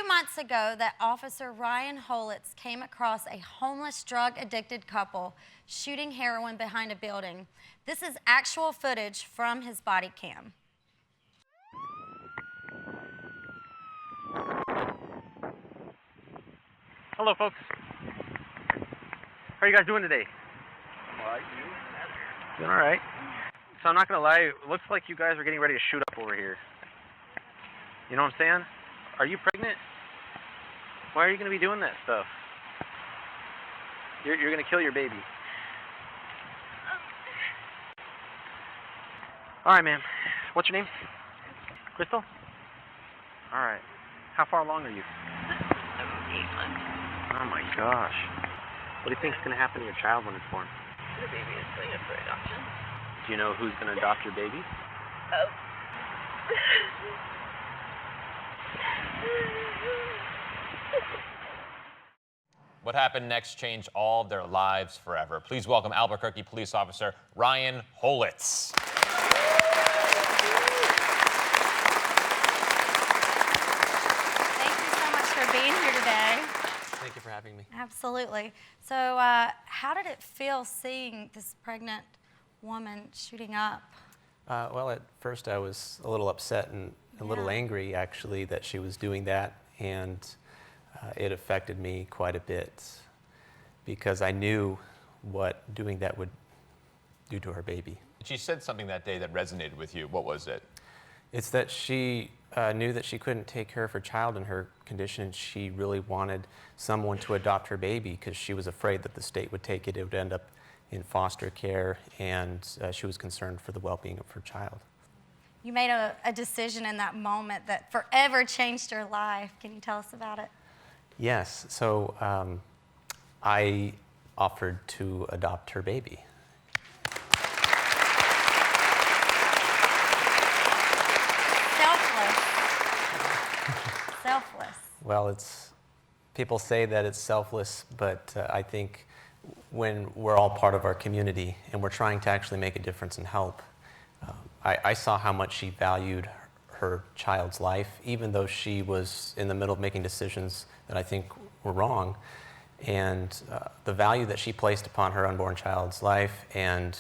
2 months ago that Officer Ryan Holets came across a homeless, drug-addicted couple shooting heroin behind a building. This is actual footage from his body cam. Hello, folks. How are you guys doing today? All right, you? Doing all right. So I'm not going to lie, it looks like you guys are getting ready to shoot up over here. You know what I'm saying? Are you pregnant? Why are you going to be doing that stuff? You're going to kill your baby. All right, ma'am. What's your name? Crystal? All right. How far along are you? 8 months. Oh, my gosh. What do you think is going to happen to your child when it's born? The baby is going up for adoption. Do you know who's going to adopt your baby? Oh. What happened next changed all of their lives forever. Please welcome Albuquerque police officer Ryan Holets. Thank you so much for being here today. Thank you for having me. Absolutely. So how did it feel seeing this pregnant woman shooting up? Well, at first I was a little upset and a little angry, actually, that she was doing that, and it affected me quite a bit because I knew what doing that would do to her baby. She said something that day that resonated with you. What was it? It's that she knew that she couldn't take care of her child in her condition, and she really wanted someone to adopt her baby because she was afraid that the state would take it. It would end up in foster care, and she was concerned for the well-being of her child. You made a decision in that moment that forever changed your life. Can you tell us about it? Yes. So I offered to adopt her baby. Selfless. Well, people say that it's selfless, but I think when we're all part of our community and we're trying to actually make a difference and help, I saw how much she valued her child's life, even though she was in the middle of making decisions that I think were wrong. And the value that she placed upon her unborn child's life and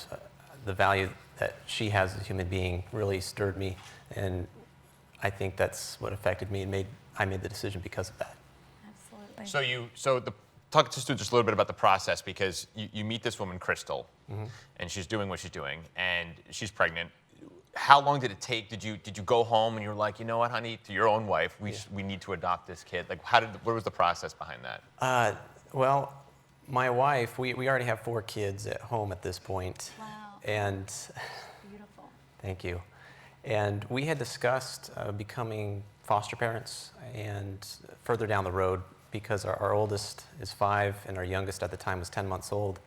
the value that she has as a human being really stirred me. And I think that's what affected me, and I made the decision because of that. Absolutely. Talk to us just a little bit about the process, because you meet this woman, Crystal, and she's doing what she's doing, and she's pregnant. How long did it take? Did you go home and you were like, you know what, honey, to your own wife, we need to adopt this kid? Like, what was the process behind that? Well, my wife, we already have 4 kids at home at this point. Wow. And Beautiful. thank you. And we had discussed becoming foster parents and further down the road, because our oldest is 5 and our youngest at the time was 10 months old.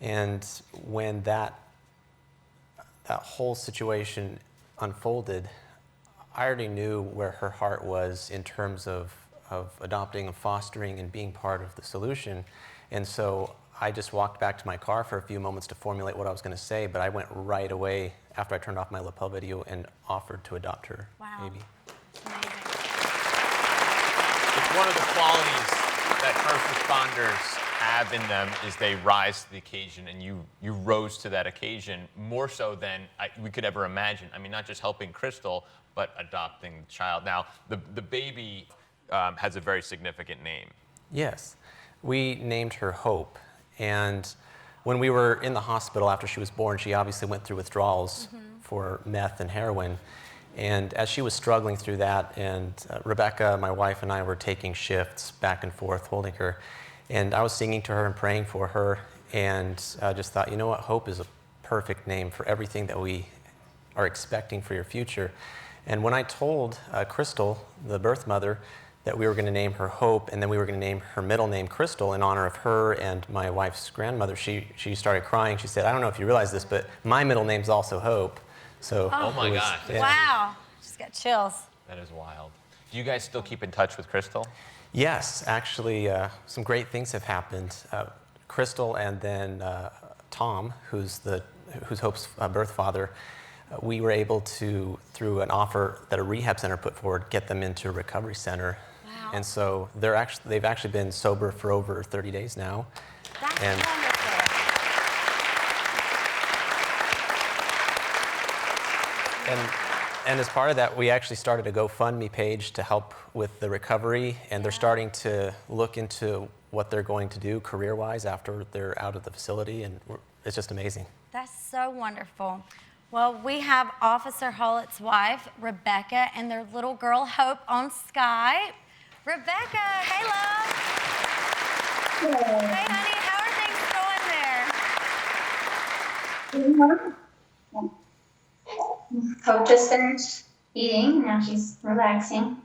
And when that whole situation unfolded, I already knew where her heart was in terms of adopting and fostering and being part of the solution. And so I just walked back to my car for a few moments to formulate what I was going to say, but I went right away after I turned off my lapel video and offered to adopt her baby. Amazing. It's one of the qualities that first responders have in them is they rise to the occasion, and you rose to that occasion more so than we could ever imagine. I mean, not just helping Crystal, but adopting the child. Now, the baby has a very significant name. Yes. We named her Hope. And when we were in the hospital after she was born, she obviously went through withdrawals for meth and heroin. And as she was struggling through that, and Rebecca, my wife, and I were taking shifts back and forth, holding her. And I was singing to her and praying for her, and I just thought, you know what, Hope is a perfect name for everything that we are expecting for your future. And when I told Crystal, the birth mother, that we were going to name her Hope, and then we were going to name her middle name Crystal in honor of her and my wife's grandmother, she started crying. She said, I don't know if you realize this, but my middle name's also Hope. So oh my gosh. Yeah. Wow. Just got chills. That is wild. Do you guys still keep in touch with Crystal? Yes, actually, some great things have happened. Crystal and then Tom, who's Hope's birth father, we were able to, through an offer that a rehab center put forward, get them into a recovery center. Wow. And so they've actually been sober for over 30 days now. That's And- wonderful. And as part of that, we actually started a GoFundMe page to help with the recovery, and they're starting to look into what they're going to do career-wise after they're out of the facility, and it's just amazing. That's so wonderful. Well, we have Officer Holets' wife, Rebecca, and their little girl, Hope, on Skype. Rebecca, hey, love. Hey, honey, how are things going there? Hope just finished eating. Now she's relaxing.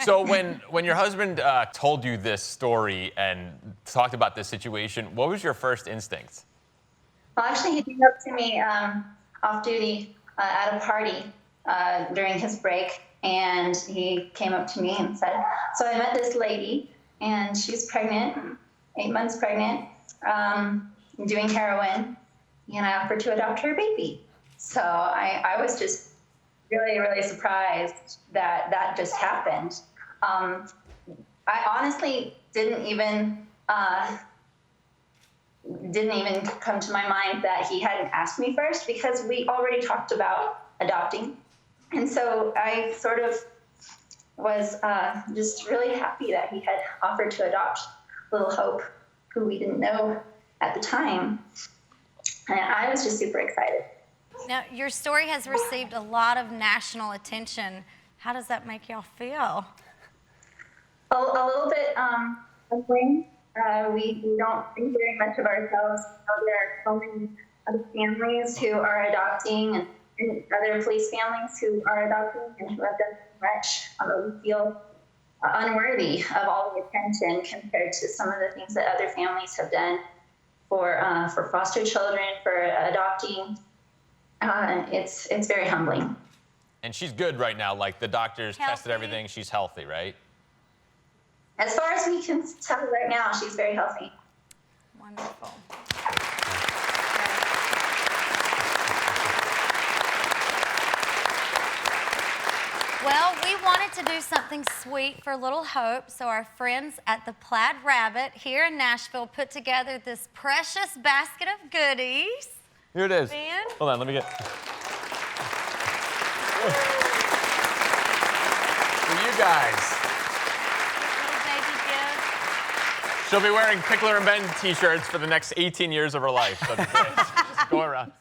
So when your husband told you this story and talked about this situation, what was your first instinct? Well, actually, he came up to me off duty at a party during his break, and he came up to me and said, "So I met this lady, and she's pregnant, 8 months pregnant, doing heroin, and I offered to adopt her baby." So I was just really, really surprised that that just happened. I honestly didn't even come to my mind that he hadn't asked me first, because we already talked about adopting. And so I sort of was just really happy that he had offered to adopt little Hope, who we didn't know at the time. And I was just super excited. Now, your story has received a lot of national attention. How does that make y'all feel? A little bit humbling. We don't think very much of ourselves. There are so many other families who are adopting, and other police families who are adopting and who have done so much. We feel unworthy of all the attention compared to some of the things that other families have done for foster children, for adopting. It's very humbling. And she's good right now. Like, the doctors tested Healthy. everything. She's healthy, right? As far as we can tell right now, she's very healthy. Wonderful. Well, we wanted to do something sweet for little Hope, so our friends at the Plaid Rabbit here in Nashville put together this precious basket of goodies. Here it is. Ben? Hold on, let me get. For you guys. Little baby gift. She'll be wearing Pickler Ben t-shirts for the next 18 years of her life. So just go around.